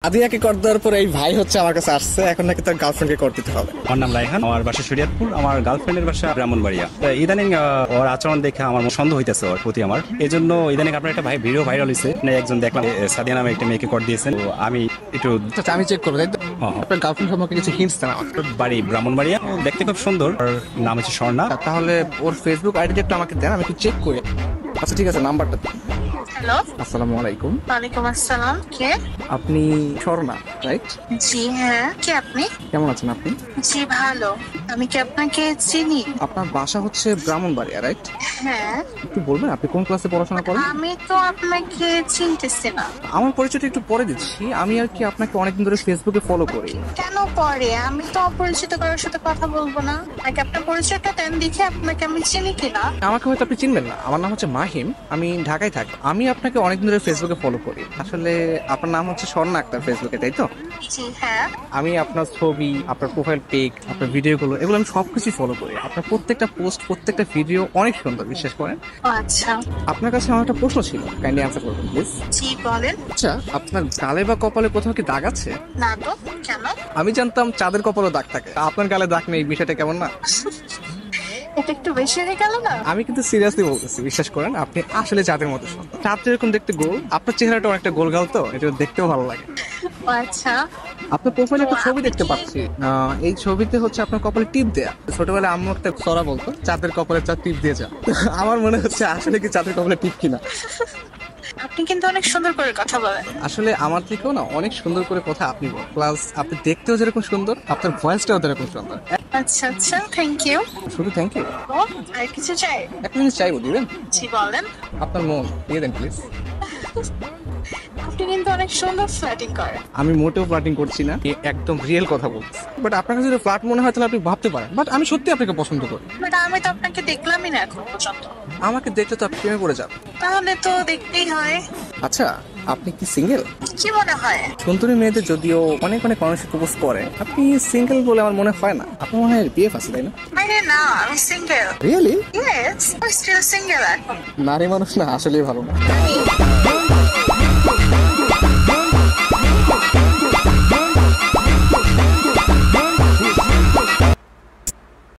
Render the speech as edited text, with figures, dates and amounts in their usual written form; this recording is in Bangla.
আদিয়াকে কর দেওয়ার পর এই ভাই হচ্ছে আমার কাছে আসছে, এখন নাকি তার গার্লফ্রেন্ডকে কর দিতে হবে। আমার নাম রায়হান, আমার বাসা শরীয়তপুর, আমার গার্লফ্রেন্ডের বাসা ব্রাহ্মণবাড়িয়া। ইদানিং ওর আচরণ দেখে আমার সন্দেহ হইতেছে ওর প্রতি আমার, এই জন্য ইদানিং আপনার একটা ভিডিও ভাইরাল হয়েছে, একজন দেখলাম সাদিয়া নামে একটা মেয়েকে কর দিয়েছেন। তো আমি একটু আচ্ছা আমি চেক করবো, তাই তো? আপনার গার্লফ্রেন্ড সম্পর্কে কিছু হিন্টস দেন আমাকে। বাড়ি ব্রাহ্মণবাড়িয়া, ও দেখতে খুব সুন্দর, ওর নাম হচ্ছে স্বর্ণা। তাহলে ওর ফেসবুক আইডিটা একটু আমাকে দেন, আমি একটু চেক করি। আচ্ছা ঠিক আছে, নাম্বারটা দিন। হ্যালো, আসসালামু আলাইকুম। ওয়ালাইকুম আসসালাম। কে? আপনি স্বর্ণা, রাইট? জি হ্যাঁ, কে আপনি? কেমন আছেন আপনি? জি ভালো। আমি কি আপনাকে চিনি? আপনার বাসা হচ্ছে ব্রাহ্মণবাড়িয়া, রাইট? হ্যাঁ। একটু বলবেন আপনি কোন ক্লাসে পড়াশোনা করেন? আমি তো আপনাকে চিনতেছি না। আমার পরিচয়টা একটু পরে দিচ্ছি। আমি আর কি আপনাকে অনেকদিন ধরে ফেসবুকে ফলো করি। কেন পরে? আমি তো অপরিচিত কারোর সাথে কথা বলবো না। আগে আপনার পরিচয়টা দেন, দেখে আপনাকে আমি চিনি কিনা। আমাকে হয়তো আপনি চিনবেন না, আমার নাম হচ্ছে মাহিম, আমি ঢাকায় থাকি। আমি আপনাকে অনেকদিন ধরে ফেসবুকে ফলো করি। আসলে আপনার নাম হচ্ছে স্বর্ণা আক্তার ফেসবুকে, তাই তো? জি হ্যাঁ। আমি আপনার ছবি, আপনার প্রোফাইল পিক, আপনার ভিডিওগুলো, এগুলো আমি সবকিছু ফলো করি। আপনার প্রত্যেকটা পোস্ট, প্রত্যেকটা ভিডিও অনেক সুন্দর, বিশ্বাস করেন। ও আচ্ছা। আপনার কাছে আমার একটা প্রশ্ন ছিল, কাইন্ডলি অ্যান্সার করবেন প্লিজ। জি বলেন। আচ্ছা, আপনার গালে বা কপালে কোথাও কি দাগ আছে? না তো, কেন? আমি জানতাম চাঁদের কপালে দাগ থাকে, আপনার গালে দাগ নেই, বিষয়টা কেমন না? এটা একটু বেশি হয়ে গেল না? আমি কিন্তু সিরিয়াসলি বলতেছি, বিশ্বাস করেন, আপনি আসলে চাঁদের মতো সুন্দর। চাঁদ যেরকম দেখতে গোল, আপনার চেহারাটা অনেকটা গোল গাল, তো এটা দেখতেও ভালো লাগে। ও আচ্ছা। আপনার প্রোফাইলে একটা ছবি দেখতে পাচ্ছি, এই ছবিতে হচ্ছে আপনার কপালে টিপ দেয়া। ছোটবেলায় আম্মু একটা সরা বলতো, চাঁদের কপালে চাঁদ টিপ দিয়ে যা। আমার মনে হচ্ছে আসলে কি চাঁদের কপালে টিপ কিনা। আপনি কিন্তু অনেক সুন্দর করে কথা বলেন। আসলে আমার থেকেও না অনেক সুন্দর করে কথা আপনি বলেন, প্লাস আপনি দেখতেও যেরকম সুন্দর, আপনার ভয়েসটাও যেরকম সুন্দর। আচ্ছা আচ্ছা, থ্যাংক ইউ। শুধু থ্যাংক ইউ? আর কিছু চাই? একটা জিনিস চাইবো, দিবেন? জি বলেন। আপনার মন দিয়ে দেন প্লিজ। আপনি কিন্তু অনেক সুন্দর ফ্ল্যাটিং করেন। আমি মোটেও ফ্লার্টিং করছি না, একদম রিয়েল কথা বলছি। বাট আপনার কাছে যদি ফ্লার্ট মনে হয় তাহলে আপনি ভাবতে পারেন, বাট আমি সত্যি আপনাকে পছন্দ করি। বাট আমি তো আপনাকে দেখলামই না এখন পর্যন্ত। আমাকে দেখলে তো আপনি প্রেমে পড়ে যাবেন। তাহলে তো দেখতেই হয়। আচ্ছা, আপনি কি সিঙ্গেল? কি মনে হয়? সুন্দরী মেয়েদের যদিও অনেক অনেক মানুষ প্রপোজ করে, আপনি সিঙ্গেল বলে আমার মনে হয় না। আপনার মনে হয় বিয়ে আছে, তাই না? আরে না, আমি single. Really? Yes, I still single এখন। নারী মানুষ না আসলেই ভালো না।